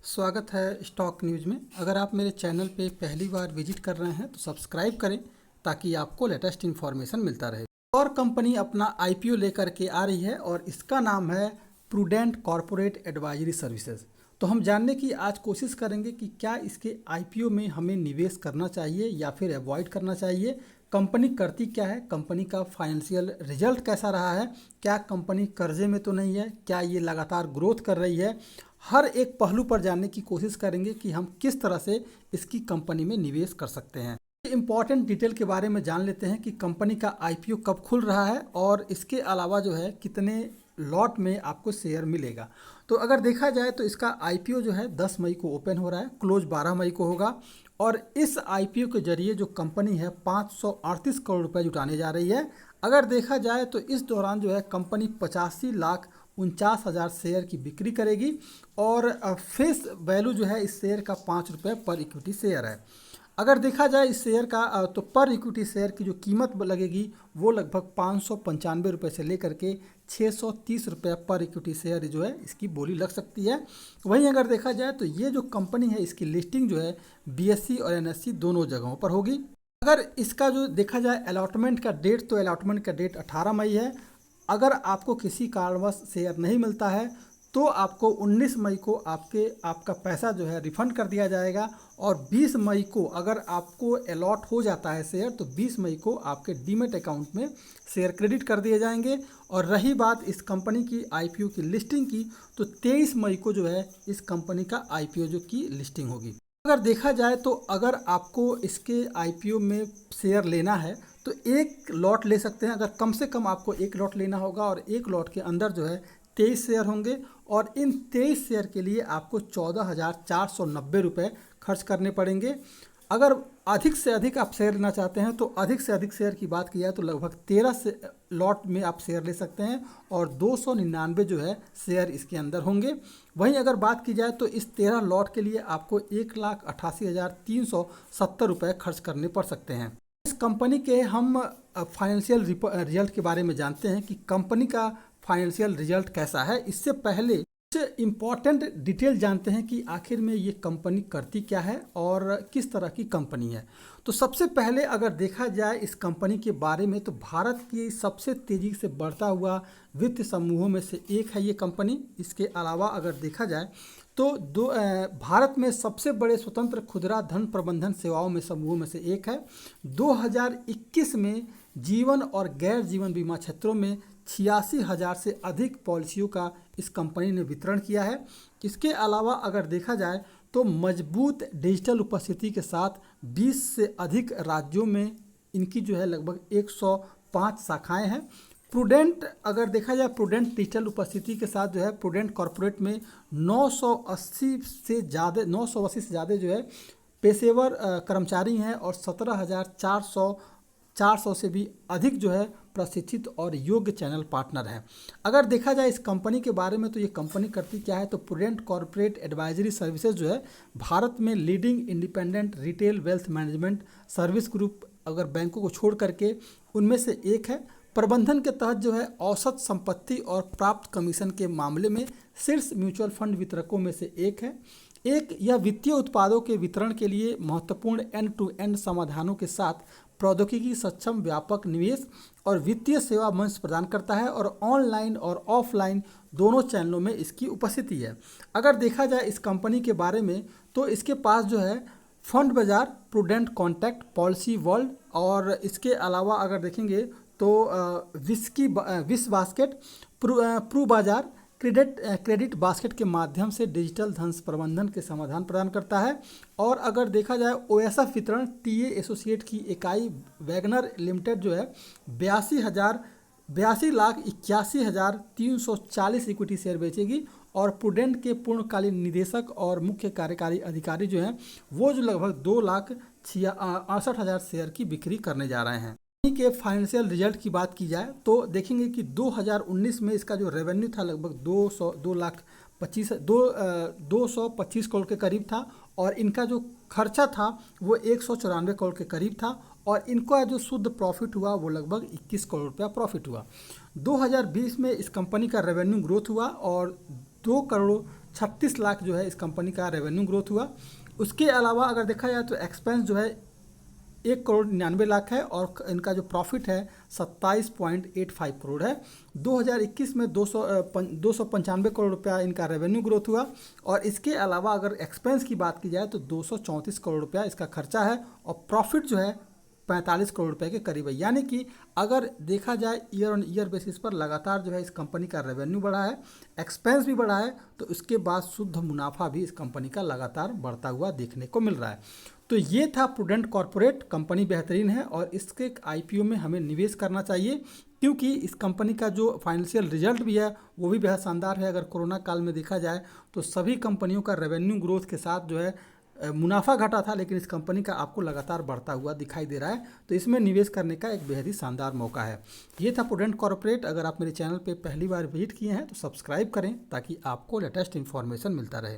स्वागत है stock news में। अगर आप मेरे चैनल पे पहली बार विजिट कर रहे हैं तो सब्सक्राइब करें ताकि आपको लेटेस्ट इन्फॉर्मेशन मिलता रहे। और कंपनी अपना आईपीओ लेकर के आ रही है और इसका नाम है प्रूडेंट कॉरपोरेट एडवाइजरी सर्विसेज। तो हम जानने की आज कोशिश करेंगे कि क्या इसके आईपीओ में हमें निवेश करना चाहिए या फिर अवॉइड करना चाहिए, कंपनी करती क्या है, कंपनी का फाइनेंशियल रिजल्ट कैसा रहा है, क्या कंपनी कर्जे में तो नहीं है, क्या ये लगातार ग्रोथ कर रही है। हर एक पहलू पर जानने की कोशिश करेंगे कि हम किस तरह से इसकी कंपनी में निवेश कर सकते हैं। इम्पॉर्टेंट डिटेल के बारे में जान लेते हैं कि कंपनी का आईपीओ कब खुल रहा है और इसके अलावा जो है कितने लॉट में आपको शेयर मिलेगा। तो अगर देखा जाए तो इसका आईपीओ जो है 10 मई को ओपन हो रहा है, क्लोज 12 मई को होगा। और इस आईपीओ के जरिए जो कंपनी है 538 करोड़ रुपए जुटाने जा रही है। अगर देखा जाए तो इस दौरान जो है कंपनी 85,49,000 शेयर की बिक्री करेगी और फेस वैल्यू जो है इस शेयर का 5 रुपये पर इक्विटी शेयर है। अगर देखा जाए इस शेयर का तो पर इक्विटी शेयर की जो कीमत लगेगी वो लगभग 595 रुपये से लेकर के 630 रुपये पर इक्विटी शेयर जो है इसकी बोली लग सकती है। वहीं अगर देखा जाए तो ये जो कंपनी है इसकी लिस्टिंग जो है बीएसई और एनएसई दोनों जगहों पर होगी। अगर इसका जो देखा जाए अलॉटमेंट का डेट, तो अलॉटमेंट का डेट 18 मई है। अगर आपको किसी कारणवश शेयर नहीं मिलता है तो आपको 19 मई को आपका पैसा जो है रिफंड कर दिया जाएगा और 20 मई को अगर आपको अलॉट हो जाता है शेयर तो 20 मई को आपके डीमेट अकाउंट में शेयर क्रेडिट कर दिए जाएंगे। और रही बात इस कंपनी की आईपीओ की लिस्टिंग की, तो 23 मई को जो है इस कंपनी का आईपीओ जो की लिस्टिंग होगी। अगर देखा जाए तो अगर आपको इसके आईपीओ में शेयर लेना है तो एक लॉट ले सकते हैं। अगर कम से कम आपको एक लॉट लेना होगा और एक लॉट के अंदर जो है 23 शेयर होंगे और इन 23 शेयर के लिए आपको 14,490 रुपये खर्च करने पड़ेंगे। अगर अधिक से अधिक आप शेयर लेना चाहते हैं तो अधिक से अधिक शेयर की बात की जाए तो लगभग 13 से लॉट में आप शेयर ले सकते हैं और 299 जो है शेयर इसके अंदर होंगे। वहीं अगर बात की जाए तो इस 13 लॉट के लिए आपको 1,88,370 रुपये खर्च करने पड़ सकते हैं। इस कंपनी के हम फाइनेंशियल रिजल्ट के बारे में जानते हैं कि कंपनी का फाइनेंशियल रिजल्ट कैसा है। इससे पहले कुछ इम्पॉर्टेंट डिटेल जानते हैं कि आखिर में ये कंपनी करती क्या है और किस तरह की कंपनी है। तो सबसे पहले अगर देखा जाए इस कंपनी के बारे में तो भारत की सबसे तेज़ी से बढ़ता हुआ वित्त समूहों में से एक है ये कंपनी। इसके अलावा अगर देखा जाए तो भारत में सबसे बड़े स्वतंत्र खुदरा धन प्रबंधन सेवाओं में समूहों में से एक है। 2021 में जीवन और गैर जीवन बीमा क्षेत्रों में 86,000 से अधिक पॉलिसियों का इस कंपनी ने वितरण किया है। इसके अलावा अगर देखा जाए तो मजबूत डिजिटल उपस्थिति के साथ 20 से अधिक राज्यों में इनकी जो है लगभग 105 शाखाएं हैं। प्रूडेंट अगर देखा जाए प्रूडेंट डिजिटल उपस्थिति के साथ जो है प्रूडेंट कॉरपोरेट में 980 से ज़्यादा जो है पेशेवर कर्मचारी हैं और 17,400 से भी अधिक जो है प्रशिक्षित और योग्य चैनल पार्टनर हैं। अगर देखा जाए इस कंपनी के बारे में तो ये कंपनी करती क्या है, तो प्रूडेंट कॉरपोरेट एडवाइजरी सर्विसेज जो है भारत में leading independent retail wealth management service group अगर बैंकों को छोड़ करके उनमें से एक है। प्रबंधन के तहत जो है औसत संपत्ति और प्राप्त कमीशन के मामले में शीर्ष म्यूचुअल फंड वितरकों में से एक है। यह वित्तीय उत्पादों के वितरण के लिए महत्वपूर्ण एंड टू एंड समाधानों के साथ प्रौद्योगिकी सक्षम व्यापक निवेश और वित्तीय सेवा मंच प्रदान करता है और ऑनलाइन और ऑफलाइन दोनों चैनलों में इसकी उपस्थिति है। अगर देखा जाए इस कंपनी के बारे में तो इसके पास जो है फंड बाजार, प्रूडेंट कॉन्टैक्ट, पॉलिसी वर्ल्ड और इसके अलावा अगर देखेंगे तो विस बास्केट, प्रू बाजार, क्रेडिट बास्केट के माध्यम से डिजिटल धन प्रबंधन के समाधान प्रदान करता है। और अगर देखा जाए ओएसएफ वितरण टीए एसोसिएट की इकाई वैगनर लिमिटेड जो है 82,81,340 इक्विटी शेयर बेचेगी और प्रूडेंट के पूर्णकालीन निदेशक और मुख्य कार्यकारी अधिकारी जो हैं वो जो लगभग 2,68,000 शेयर की बिक्री करने जा रहे हैं। के फाइनेंशियल रिजल्ट की बात की जाए तो देखेंगे कि 2019 में इसका जो रेवेन्यू था लगभग 225 करोड़ के करीब था और इनका जो खर्चा था वो 194 करोड़ के करीब था और इनका जो शुद्ध प्रॉफिट हुआ वो लगभग 21 करोड़ रुपया प्रॉफिट हुआ। 2020 में इस कंपनी का रेवेन्यू ग्रोथ हुआ और 2 करोड़ 36 लाख जो है इस कंपनी का रेवेन्यू ग्रोथ हुआ। उसके अलावा अगर देखा जाए तो एक्सपेंस जो है 1,99,00,000 है और इनका जो प्रॉफिट है 27.85 करोड़ है। 2021 में 295 करोड़ रुपया इनका रेवेन्यू ग्रोथ हुआ और इसके अलावा अगर एक्सपेंस की बात की जाए तो 234 करोड़ रुपया इसका खर्चा है और प्रॉफिट जो है 45 करोड़ रुपए के करीब है। यानी कि अगर देखा जाए ईयर ऑन ईयर बेसिस पर लगातार जो है इस कंपनी का रेवेन्यू बढ़ा है, एक्सपेंस भी बढ़ा है, तो इसके बाद शुद्ध मुनाफा भी इस कंपनी का लगातार बढ़ता हुआ देखने को मिल रहा है। तो ये था प्रूडेंट कॉर्पोरेट। कंपनी बेहतरीन है और इसके आईपीओ में हमें निवेश करना चाहिए क्योंकि इस कंपनी का जो फाइनेंशियल रिजल्ट भी है वो भी बेहद शानदार है। अगर कोरोना काल में देखा जाए तो सभी कंपनियों का रेवेन्यू ग्रोथ के साथ जो है मुनाफा घटा था, लेकिन इस कंपनी का आपको लगातार बढ़ता हुआ दिखाई दे रहा है। तो इसमें निवेश करने का एक बेहद ही शानदार मौका है। ये था प्रूडेंट कॉर्पोरेट। अगर आप मेरे चैनल पे पहली बार विजिट किए हैं तो सब्सक्राइब करें ताकि आपको लेटेस्ट इन्फॉर्मेशन मिलता रहे।